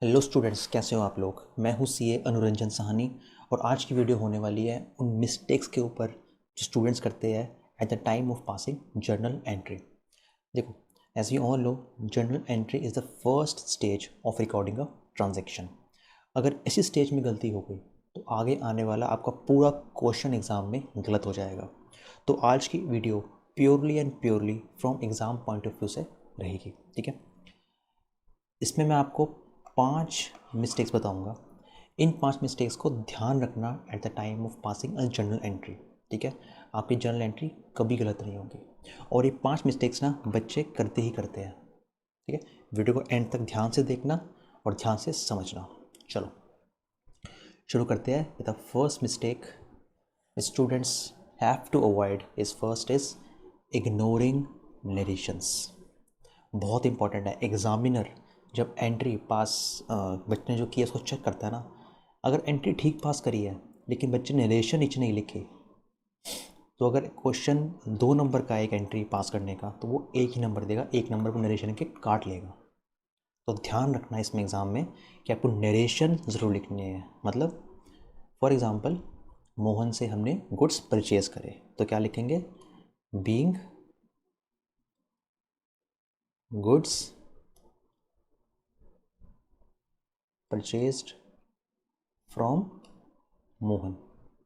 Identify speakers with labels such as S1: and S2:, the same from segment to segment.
S1: Hello students, कैसे हो आप लोग। मैं हूं सीए अनुरंजन साहनी और आज की वीडियो होने वाली है उन मिस्टेक्स के ऊपर जो स्टूडेंट्स करते हैं at the time of passing journal entry. देखो, as you all know, journal entry is the first stage of recording a transaction. अगर इसी स्टेज में गलती हो गई तो आगे आने वाला आपका पूरा क्वेश्चन एग्ज़ाम में गलत हो जाएगा। तो आज की video purely and purely from exam point of view से रहेगी, ठीक है। इसमें मैं आपको 5 मिस्टेक्स बताऊंगा। इन 5 मिस्टेक्स को ध्यान रखना eight the time of passing a journal entry, ठीक है। आपकी जर्नल एंट्री कभी गलत नहीं होगी और ये 5 मिस्टेक्स ना बच्चे करते ही करते हैं, ठीक है। वीडियो को एंड तक ध्यान से देखना और ध्यान से समझना। चलो शुरू करते हैं with the first mistake students have to avoid is first is ignoring narrations. बहुत इंपॉर्टेंट है। एग्जामिनर जब एंट्री पास बच्चे ने जो किया उसको चेक करता है ना, अगर एंट्री ठीक पास करी है लेकिन बच्चे ने नरेशन नीचे नहीं लिखे, तो अगर क्वेश्चन 2 नंबर का एक एंट्री पास करने का तो वो 1 ही नंबर देगा, 1 नंबर को नरेशन के काट लेगा। तो ध्यान रखना इसमें एग्ज़ाम में कि आपको नरेशन ज़रूर लिखनी है। मतलब फॉर एग्ज़ाम्पल, मोहन से हमने गुड्स परचेज करे तो क्या लिखेंगे, being goods purchased from Mohan.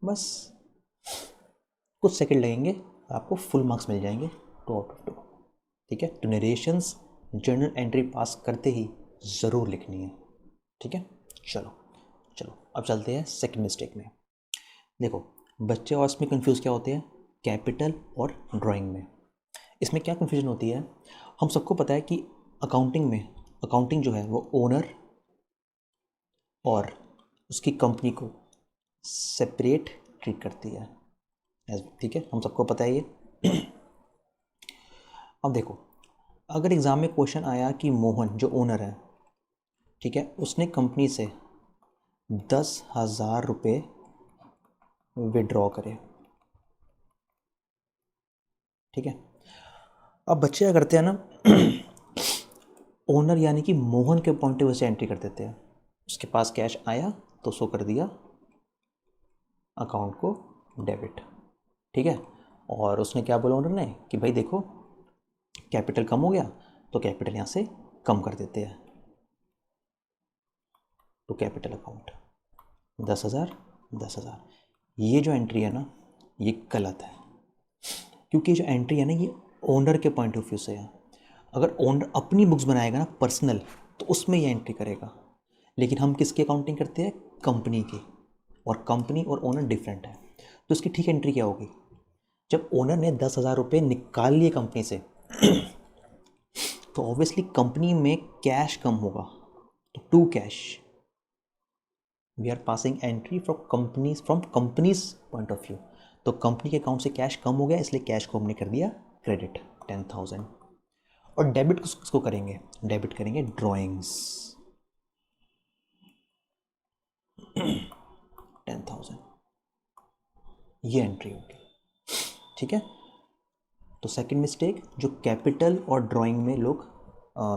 S1: बस कुछ सेकंड लगेंगे, आपको फुल मार्क्स मिल जाएंगे 2 आउट ऑफ 2, ठीक है। तो नरेशंस जर्नल एंट्री पास करते ही ज़रूर लिखनी है, ठीक है। चलो चलो अब चलते हैं सेकंड मिस्टेक में। देखो, बच्चे और इसमें कंफ्यूज क्या होते हैं, कैपिटल और ड्राइंग में। इसमें क्या कन्फ्यूजन होती है, हम सबको पता है कि अकाउंटिंग जो है वो ओनर और उसकी कंपनी को सेपरेट ट्रीट करती है, ठीक है। हम सबको पता है ये। अब देखो, अगर एग्ज़ाम में क्वेश्चन आया कि मोहन जो ओनर है, ठीक है, उसने कंपनी से 10,000 रुपये विड्रॉ करे, ठीक है। अब बच्चे क्या करते हैं ना, ओनर यानी कि मोहन के पॉइंट ऑफ व्यू से एंट्री कर देते हैं। उसके पास कैश आया तो शो कर दिया अकाउंट को डेबिट, ठीक है। और उसने क्या बोला ओनर ने कि भाई देखो कैपिटल कम हो गया तो कैपिटल यहाँ से कम कर देते हैं, तो कैपिटल अकाउंट 10,000 10,000। ये जो एंट्री है ना ये गलत है, क्योंकि जो एंट्री है ना ये ओनर के पॉइंट ऑफ व्यू से है। अगर ओनर अपनी बुक्स बनाएगा ना पर्सनल, तो उसमें ये एंट्री करेगा। लेकिन हम किसकी अकाउंटिंग करते हैं, कंपनी की, और कंपनी और ओनर डिफरेंट है। तो इसकी ठीक एंट्री क्या होगी, जब ओनर ने 10,000 रुपये निकाल लिए कंपनी से तो ऑब्वियसली कंपनी में कैश कम होगा, तो to cash we are passing entry from company's point of view. तो कंपनी के अकाउंट से कैश कम हो गया, इसलिए कैश को हमने कर दिया क्रेडिट 10,000। और डेबिट किसको करेंगे, डेबिट करेंगे ड्राइंग्स 10,000। ये एंट्री होगी, ठीक है। तो सेकंड मिस्टेक जो कैपिटल और ड्राइंग में लोग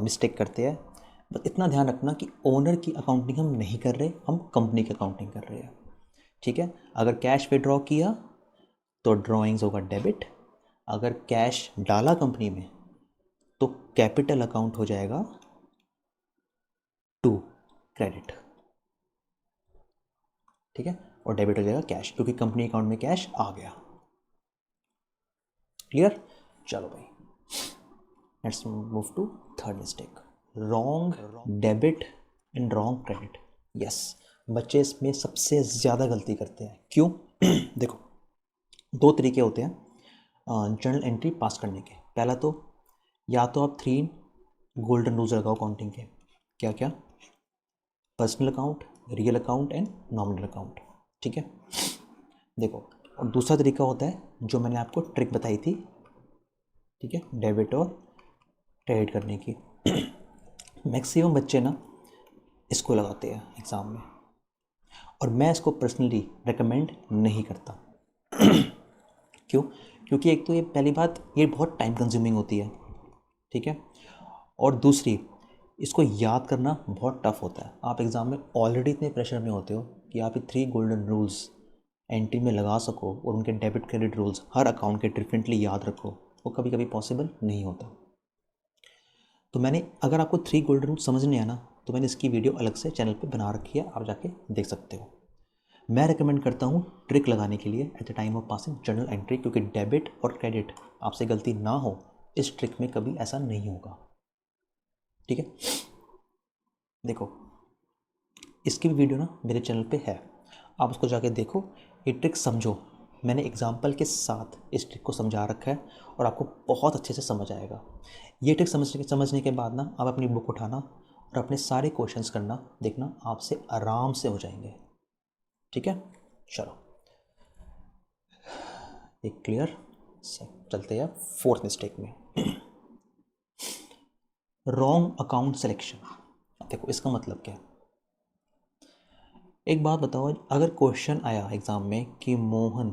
S1: मिस्टेक करते हैं, बस इतना ध्यान रखना कि ओनर की अकाउंटिंग हम नहीं कर रहे, हम कंपनी की अकाउंटिंग कर रहे हैं, ठीक है। अगर कैश विड्रॉ किया तो ड्राइंग्स होगा डेबिट, अगर कैश डाला कंपनी में तो कैपिटल अकाउंट हो जाएगा टू क्रेडिट, ठीक है। और डेबिट हो जाएगा कैश, क्योंकि कंपनी अकाउंट में कैश आ गया। क्लियर। चलो भाई, let's move to third mistake, wrong debit and wrong credit. Yes, बच्चे इसमें सबसे ज़्यादा गलती करते हैं। क्यों? देखो, 2 तरीके होते हैं जर्नल एंट्री पास करने के। पहला तो या तो आप 3 गोल्डन रूल्स लगाओ अकाउंटिंग के। क्या क्या? Personal account, real account and nominal account, ठीक है। देखो, और दूसरा तरीका होता है जो मैंने आपको ट्रिक बताई थी, ठीक है, डेबिट और क्रेडिट करने की। मैक्सिमम बच्चे ना इसको लगाते हैं एग्ज़ाम में, और मैं इसको पर्सनली रेकमेंड नहीं करता। क्यों? क्योंकि एक तो ये पहली बात, ये बहुत टाइम कंज्यूमिंग होती है, ठीक है। और दूसरी, इसको याद करना बहुत टफ होता है। आप एग्ज़ाम में ऑलरेडी इतने प्रेशर में होते हो कि आप ये 3 गोल्डन रूल्स एंट्री में लगा सको और उनके डेबिट क्रेडिट रूल्स हर अकाउंट के डिफरेंटली याद रखो, वो कभी कभी पॉसिबल नहीं होता। तो मैंने, अगर आपको 3 गोल्डन रूल्स समझने हैं ना, तो मैंने इसकी वीडियो अलग से चैनल पे बना रखी है, आप जाके देख सकते हो। मैं रिकमेंड करता हूँ ट्रिक लगाने के लिए eight the time of passing journal entry, क्योंकि डेबिट और क्रेडिट आपसे गलती ना हो इस ट्रिक में कभी ऐसा नहीं होगा। ठीक है, देखो इसकी भी वीडियो ना मेरे चैनल पे है, आप उसको जाके देखो, ये ट्रिक समझो। मैंने एग्जाम्पल के साथ इस ट्रिक को समझा रखा है और आपको बहुत अच्छे से समझ आएगा। ये ट्रिक समझने के बाद ना आप अपनी बुक उठाना और अपने सारे क्वेश्चंस करना, देखना आपसे आराम से हो जाएंगे। ठीक है, चलो एक क्लियर से चलते हैं 4th मिस्टेक में। Wrong account selection. देखो इसका मतलब क्या है, एक बात बताओ, अगर क्वेश्चन आया एग्जाम में कि मोहन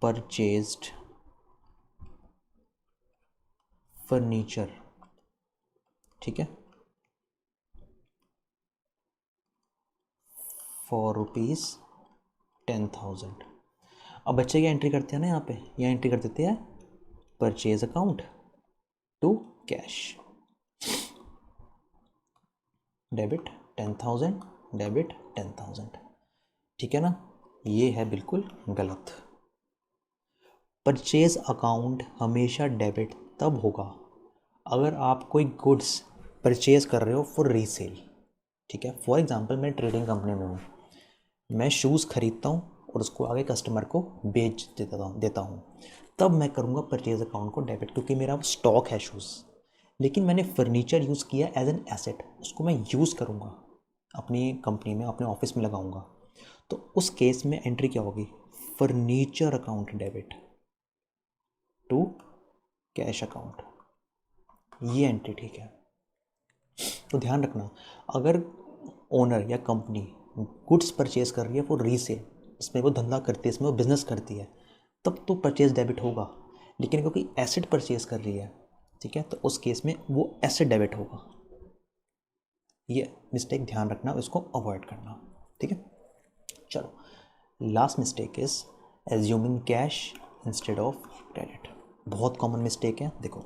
S1: परचेज्ड फर्नीचर, ठीक है, फॉर ₹10,000। अब बच्चे क्या एंट्री करते हैं ना, यहाँ पे यहाँ एंट्री कर देते हैं purchase account to cash, debit 10,000, debit 10,000। ठीक है ना, ये है बिल्कुल गलत। परचेज अकाउंट हमेशा डेबिट तब होगा अगर आप कोई गुड्स परचेज कर रहे हो फॉर रीसेल। ठीक है, फॉर एग्जांपल मैं ट्रेडिंग कंपनी में हूँ, मैं शूज़ खरीदता हूँ और उसको आगे कस्टमर को बेच देता हूँ, तब मैं करूँगा परचेज अकाउंट को डेबिट, क्योंकि मेरा स्टॉक है शूज़। लेकिन मैंने फर्नीचर यूज़ किया एज एन एसेट, उसको मैं यूज़ करूँगा अपनी कंपनी में, अपने ऑफिस में लगाऊंगा, तो उस केस में एंट्री क्या होगी, furniture account debit to cash account, ये एंट्री। ठीक है, तो ध्यान रखना, अगर ओनर या कंपनी गुड्स परचेज कर रही है फॉर रीसेल, इसमें वो धंधा करती है, इसमें वो बिजनेस करती है, तब तो परचेज डेबिट होगा। लेकिन क्योंकि एसेट परचेज कर रही है, ठीक है, तो उस केस में वो एसेट डेबिट होगा। ये मिस्टेक ध्यान रखना, इसको अवॉइड करना। ठीक है, चलो last mistake is assuming cash instead of credit. बहुत कॉमन मिस्टेक है। देखो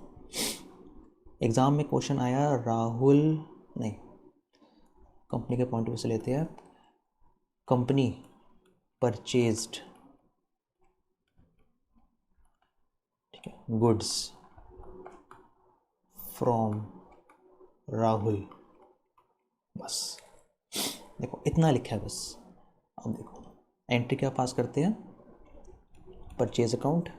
S1: एग्ज़ाम में क्वेश्चन आया, राहुल, नहीं, कंपनी के पॉइंट ऑफ व्यू से लेते हैं, कंपनी परचेज्ड, ठीक है, गुड्स फ्रॉम राहुल, बस देखो इतना लिखा है बस। अब देखो एंट्री क्या पास करते हैं, परचेज अकाउंट,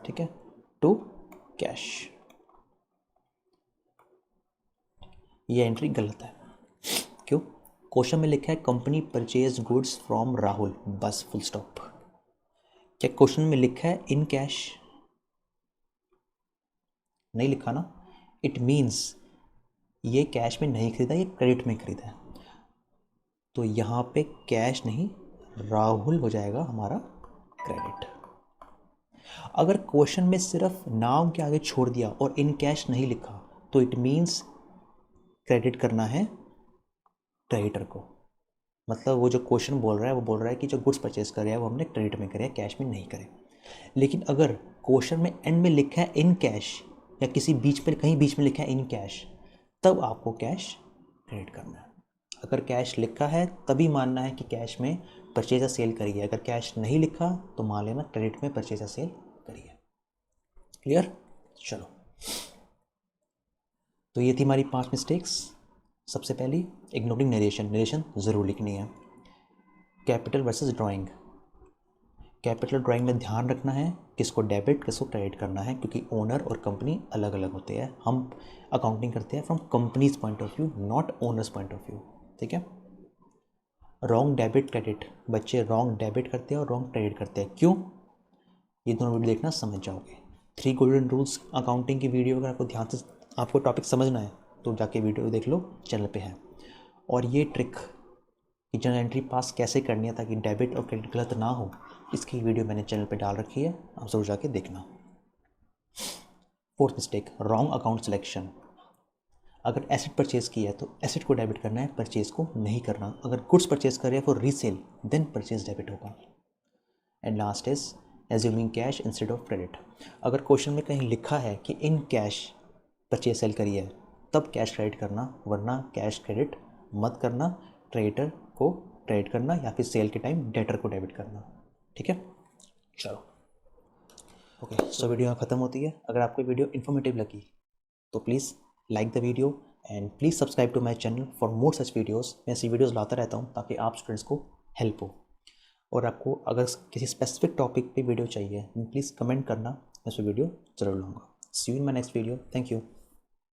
S1: ठीक है, टू कैश। ये एंट्री गलत है। क्यों? क्वेश्चन में लिखा है company purchase goods from Rahul, बस फुल स्टॉप। क्या क्वेश्चन में लिखा है इन कैश? नहीं लिखा ना, इट मीन्स ये कैश में नहीं खरीदा, ये क्रेडिट में खरीदा है, तो यहाँ पे कैश नहीं, राहुल हो जाएगा हमारा क्रेडिट। अगर क्वेश्चन में सिर्फ नाम के आगे छोड़ दिया और इन कैश नहीं लिखा, तो इट मीन्स क्रेडिट करना है क्रेडिटर को। मतलब वो जो क्वेश्चन बोल रहा है, वो बोल रहा है कि जो गुड्स परचेज करे हैं वो हमने क्रेडिट में करे, कैश में नहीं करे। लेकिन अगर क्वेश्चन में एंड में लिखा है इन कैश, या किसी बीच पर कहीं बीच में लिखा है इन कैश, तब आपको कैश क्रेडिट करना है। अगर कैश लिखा है तभी मानना है कि कैश में परचेज या सेल करी है, अगर कैश नहीं लिखा तो मान लेना क्रेडिट में परचेज या सेल करी है। क्लियर? चलो, तो ये थी हमारी 5 मिस्टेक्स। सबसे पहली, इग्नोरिंग नरेशन, नरेशन ज़रूर लिखनी है। Capital versus drawing, capital drawing में ध्यान रखना है किसको डेबिट किसको क्रेडिट करना है, क्योंकि ओनर और कंपनी अलग अलग होते हैं। हम अकाउंटिंग करते हैं from company's point of view, not owners point of view. ठीक है, रॉन्ग डेबिट क्रेडिट, बच्चे रॉन्ग डेबिट करते हैं और रॉन्ग क्रेडिट करते हैं, क्यों? ये दोनों वीडियो देखना, समझ जाओगे। 3 गोल्डन रूल्स अकाउंटिंग की वीडियो अगर आपको ध्यान से, आपको टॉपिक समझना है तो जाके वीडियो देख लो, चैनल पे है। और ये ट्रिक कि जर्नल एंट्री पास कैसे करनी है ताकि डेबिट और क्रेडिट गलत ना हो, इसकी वीडियो मैंने चैनल पे डाल रखी है, आप ज़रूर जाके देखना। Fourth mistake, wrong account selection. अगर एसेट परचेज किया है तो एसेट को डेबिट करना है, परचेज को नहीं करना। अगर गुड्स परचेज कर रहे हैं for resale, then purchase debit होगा। And last is assuming cash instead of credit. अगर क्वेश्चन में कहीं लिखा है कि इन कैश परचेज सेल करी है, तब कैश क्रेडिट करना, वरना कैश क्रेडिट मत करना। क्रेडिटर को क्रेडिट करना या फिर सेल के टाइम डेटर को डेबिट करना। ठीक है, चलो ओके। सो वीडियो यहाँ ख़त्म होती है। अगर आपको वीडियो इन्फॉर्मेटिव लगी तो please like the video and please subscribe to my channel for more such videos. मैं ऐसी वीडियोस लाता रहता हूँ ताकि आप स्टूडेंट्स को हेल्प हो। और आपको अगर किसी स्पेसिफिक टॉपिक पे वीडियो चाहिए प्लीज़ कमेंट करना, मैं उस वीडियो ज़रूर लाऊंगा। See you in my next video. Thank you.